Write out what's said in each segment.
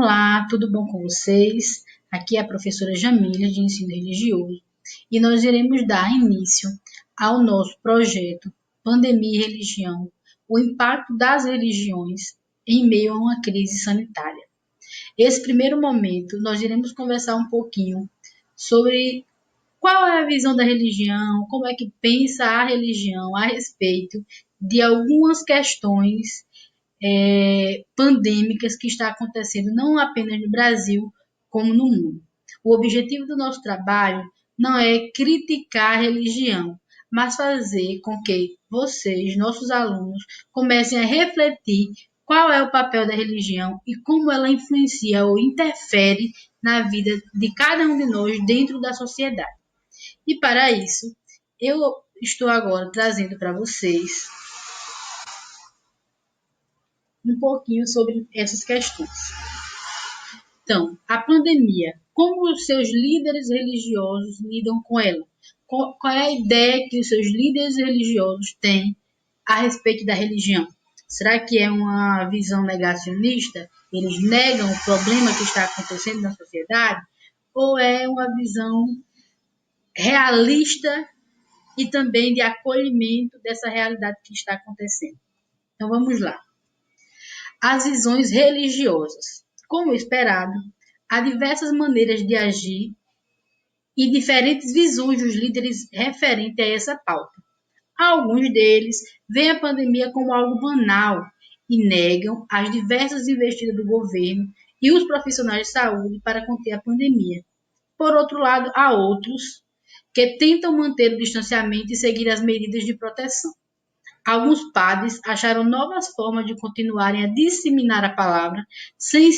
Olá, tudo bom com vocês? Aqui é a professora Jamília, de Ensino Religioso, e nós iremos dar início ao nosso projeto Pandemia e Religião, o impacto das religiões em meio a uma crise sanitária. Esse primeiro momento, nós iremos conversar um pouquinho sobre qual é a visão da religião, como é que pensa a religião a respeito de algumas questões pandêmicas que está acontecendo não apenas no Brasil, como no mundo. O objetivo do nosso trabalho não é criticar a religião, mas fazer com que vocês, nossos alunos, comecem a refletir qual é o papel da religião e como ela influencia ou interfere na vida de cada um de nós dentro da sociedade. E para isso, eu estou agora trazendo para vocês um pouquinho sobre essas questões. Então, a pandemia, como os seus líderes religiosos lidam com ela? Qual é a ideia que os seus líderes religiosos têm a respeito da religião? Será que é uma visão negacionista? Eles negam o problema que está acontecendo na sociedade? Ou é uma visão realista e também de acolhimento dessa realidade que está acontecendo? Então, vamos lá. As visões religiosas. Como esperado, há diversas maneiras de agir e diferentes visões dos líderes referente a essa pauta. Alguns deles veem a pandemia como algo banal e negam as diversas investidas do governo e os profissionais de saúde para conter a pandemia. Por outro lado, há outros que tentam manter o distanciamento e seguir as medidas de proteção. Alguns padres acharam novas formas de continuarem a disseminar a palavra sem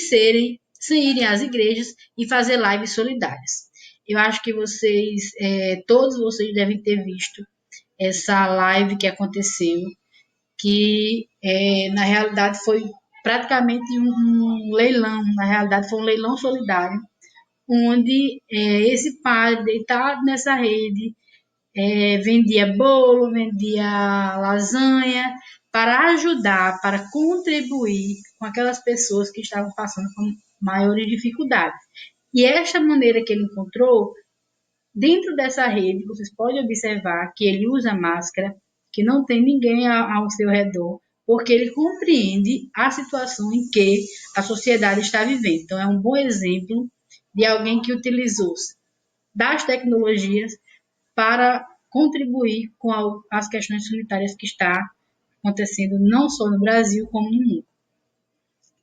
irem às igrejas e fazer lives solidárias. Eu acho que todos vocês devem ter visto essa live que aconteceu, que na realidade foi praticamente um leilão, na realidade foi um leilão solidário, onde esse padre deitado nessa rede vendia bolo, vendia lasanha, para ajudar, para contribuir com aquelas pessoas que estavam passando por maiores dificuldades. E esta maneira que ele encontrou, dentro dessa rede, vocês podem observar que ele usa máscara, que não tem ninguém ao seu redor, porque ele compreende a situação em que a sociedade está vivendo. Então, é um bom exemplo de alguém que utilizou das tecnologias para contribuir com as questões sanitárias que está acontecendo não só no Brasil, como no mundo.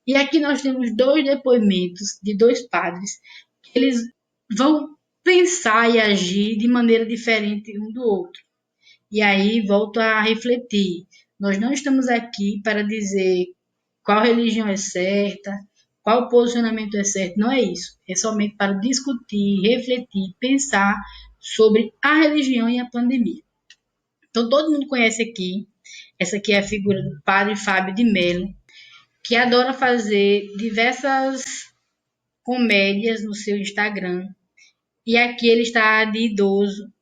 E aqui nós temos dois depoimentos de dois padres, que eles vão pensar e agir de maneira diferente um do outro. E aí volto a refletir. Nós não estamos aqui para dizer qual religião é certa, qual posicionamento é certo, não é isso. É somente para discutir, refletir, pensar sobre a religião e a pandemia. Então, todo mundo conhece aqui, essa aqui é a figura do padre Fábio de Mello, que adora fazer diversas comédias no seu Instagram. E aqui ele está de idoso.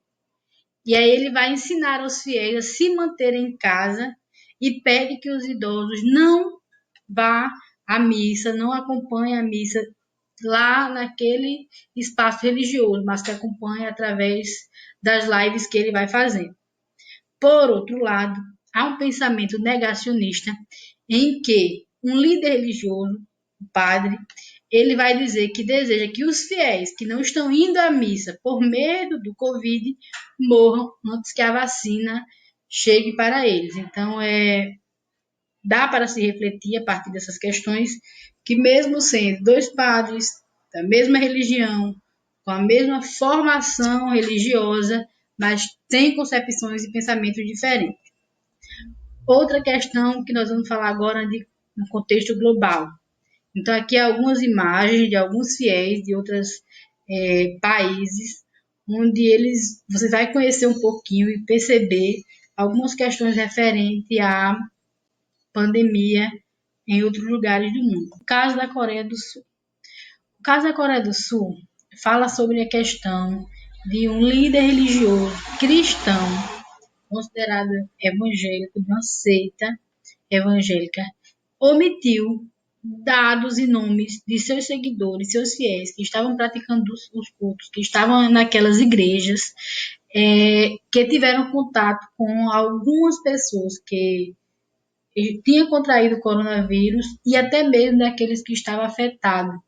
E aí ele vai ensinar aos fiéis a se manterem em casa e pede que os idosos não vá à missa, não acompanhem a missa lá naquele espaço religioso, mas que acompanhe através das lives que ele vai fazendo. Por outro lado, há um pensamento negacionista em que um líder religioso, o padre, ele vai dizer que deseja que os fiéis que não estão indo à missa por medo do Covid morram antes que a vacina chegue para eles. Então, dá para se refletir a partir dessas questões que, mesmo sendo dois padres da mesma religião, com a mesma formação religiosa, mas têm concepções e pensamentos diferentes. Outra questão que nós vamos falar agora no contexto global. Então, aqui algumas imagens de alguns fiéis de outros países, onde você vai conhecer um pouquinho e perceber algumas questões referentes à pandemia em outros lugares do mundo. O caso da Coreia do Sul. O caso da Coreia do Sul fala sobre a questão de um líder religioso cristão, considerado evangélico, de uma seita evangélica, omitiu dados e nomes de seus seguidores, seus fiéis, que estavam praticando os cultos, que estavam naquelas igrejas, que tiveram contato com algumas pessoas que tinham contraído o coronavírus e até mesmo daqueles que estavam afetados.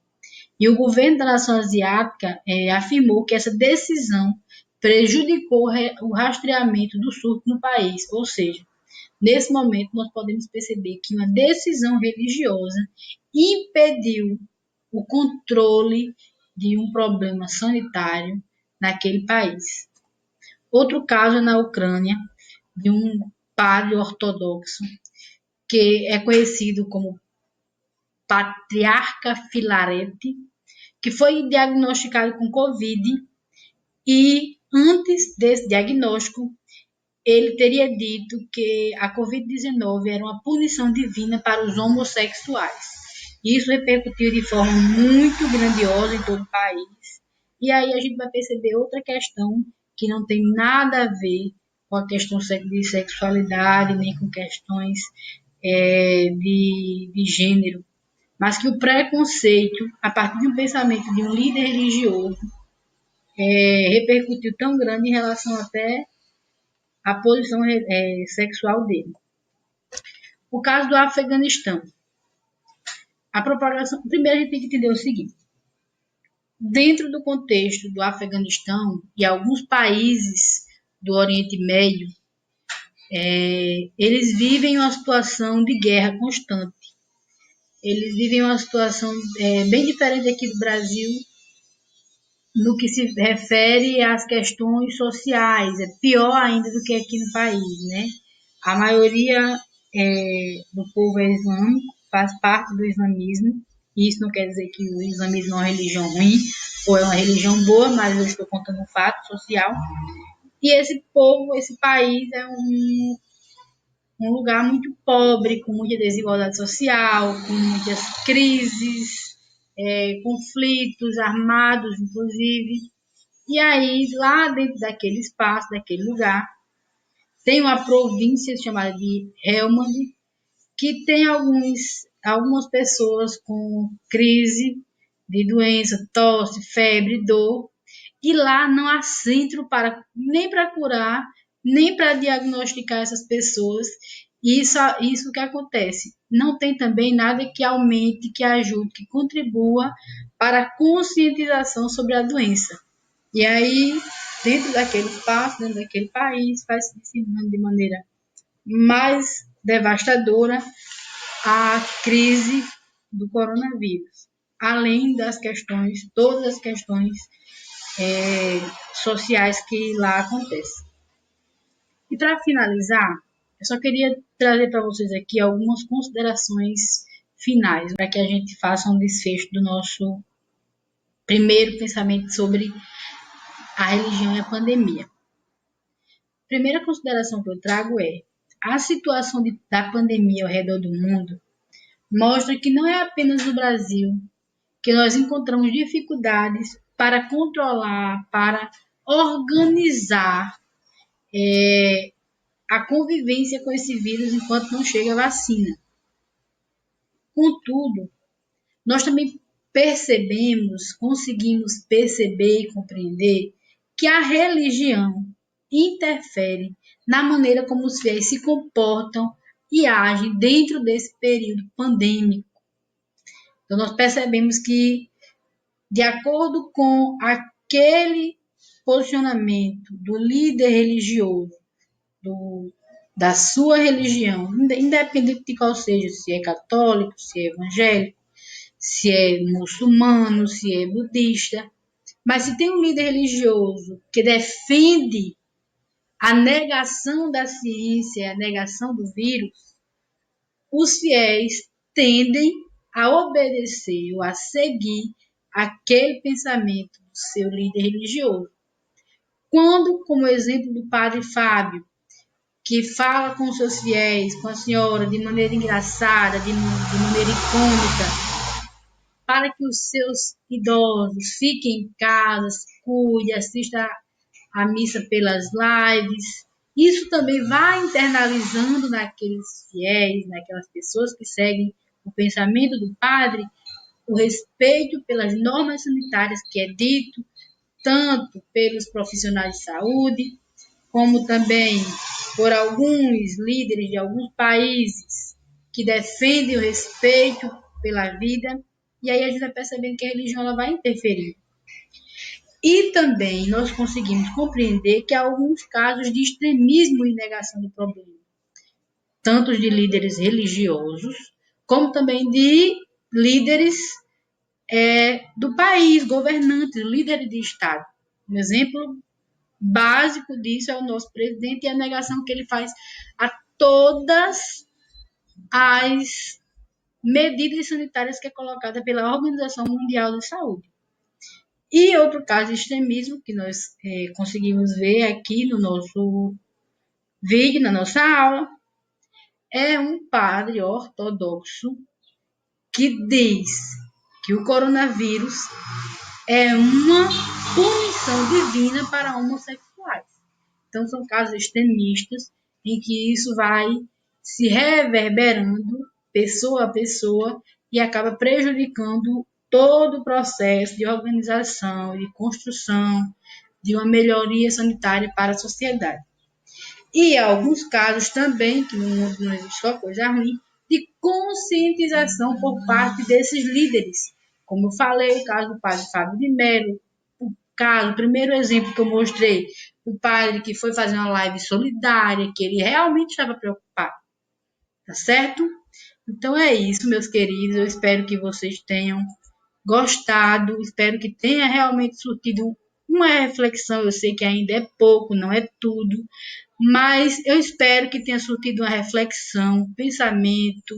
E o governo da nação asiática afirmou que essa decisão prejudicou o rastreamento do surto no país, ou seja, nesse momento nós podemos perceber que uma decisão religiosa impediu o controle de um problema sanitário naquele país. Outro caso é na Ucrânia, de um padre ortodoxo que é conhecido como Patriarca Filarete, que foi diagnosticado com Covid e antes desse diagnóstico ele teria dito que a Covid-19 era uma punição divina para os homossexuais. Isso repercutiu de forma muito grandiosa em todo o país. E aí a gente vai perceber outra questão que não tem nada a ver com a questão de sexualidade, nem com questões de gênero, mas que o preconceito, a partir de um pensamento de um líder religioso, repercutiu tão grande em relação até à posição sexual dele. O caso do Afeganistão. A propagação. Primeiro a gente tem que entender o seguinte: dentro do contexto do Afeganistão e alguns países do Oriente Médio, eles vivem uma situação de guerra constante. Eles vivem uma situação bem diferente aqui do Brasil, no que se refere às questões sociais. É pior ainda do que aqui no país, né? A maioria do povo é islâmico, faz parte do islamismo. Isso não quer dizer que o islamismo é uma religião ruim ou é uma religião boa, mas eu estou contando um fato social. E esse povo, esse país é um lugar muito pobre, com muita desigualdade social, com muitas crises, conflitos armados, inclusive. E aí, lá dentro daquele espaço, daquele lugar, tem uma província chamada de Helmand, que tem algumas pessoas com crise de doença, tosse, febre, dor, e lá não há centro nem para curar, nem para diagnosticar essas pessoas. E isso que acontece. Não tem também nada que aumente, que ajude, que contribua para a conscientização sobre a doença. E aí, dentro daquele espaço, dentro daquele país, vai se disseminando de maneira mais devastadora a crise do coronavírus, além das questões, todas as questões sociais que lá acontecem. E para finalizar, eu só queria trazer para vocês aqui algumas considerações finais, para que a gente faça um desfecho do nosso primeiro pensamento sobre a religião e a pandemia. A primeira consideração que eu trago é: a situação da pandemia ao redor do mundo mostra que não é apenas no Brasil que nós encontramos dificuldades para controlar, para organizar a convivência com esse vírus enquanto não chega a vacina. Contudo, nós também conseguimos perceber e compreender que a religião interfere na maneira como os fiéis se comportam e agem dentro desse período pandêmico. Então, nós percebemos que, de acordo com aquele posicionamento do líder religioso, da sua religião, independente de qual seja, se é católico, se é evangélico, se é muçulmano, se é budista, mas se tem um líder religioso que defende a negação da ciência, a negação do vírus, os fiéis tendem a obedecer ou a seguir aquele pensamento do seu líder religioso. Quando, como exemplo do padre Fábio, que fala com seus fiéis, com a senhora, de maneira engraçada, de maneira icônica, para que os seus idosos fiquem em casa, se cuidem, assistam a missa pelas lives. Isso também vai internalizando naqueles fiéis, naquelas pessoas que seguem o pensamento do padre, o respeito pelas normas sanitárias que é dito, tanto pelos profissionais de saúde, como também por alguns líderes de alguns países que defendem o respeito pela vida, e aí a gente vai percebendo que a religião ela vai interferir. E também nós conseguimos compreender que há alguns casos de extremismo e negação do problema, tanto de líderes religiosos, como também de líderes do país, governantes, líderes de Estado. Um exemplo básico disso é o nosso presidente e a negação que ele faz a todas as medidas sanitárias que é colocada pela Organização Mundial de Saúde. E outro caso de extremismo que nós conseguimos ver aqui no nosso vídeo, na nossa aula, é um padre ortodoxo que diz que o coronavírus é uma punição divina para homossexuais. Então, são casos extremistas em que isso vai se reverberando pessoa a pessoa e acaba prejudicando todo o processo de organização e de construção de uma melhoria sanitária para a sociedade. E alguns casos também, que no mundo não existe só coisa ruim, de conscientização por parte desses líderes. Como eu falei, o caso do padre Fábio de Mello, o primeiro exemplo que eu mostrei, o padre que foi fazer uma live solidária, que ele realmente estava preocupado. Tá certo? Então é isso, meus queridos. Eu espero que vocês tenham gostado, espero que tenha realmente surtido uma reflexão. Eu sei que ainda é pouco, não é tudo, mas eu espero que tenha surtido uma reflexão, um pensamento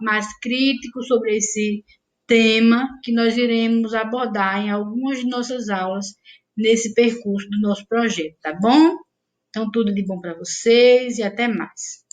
mais crítico sobre esse tema que nós iremos abordar em algumas de nossas aulas nesse percurso do nosso projeto, tá bom? Então, tudo de bom para vocês e até mais.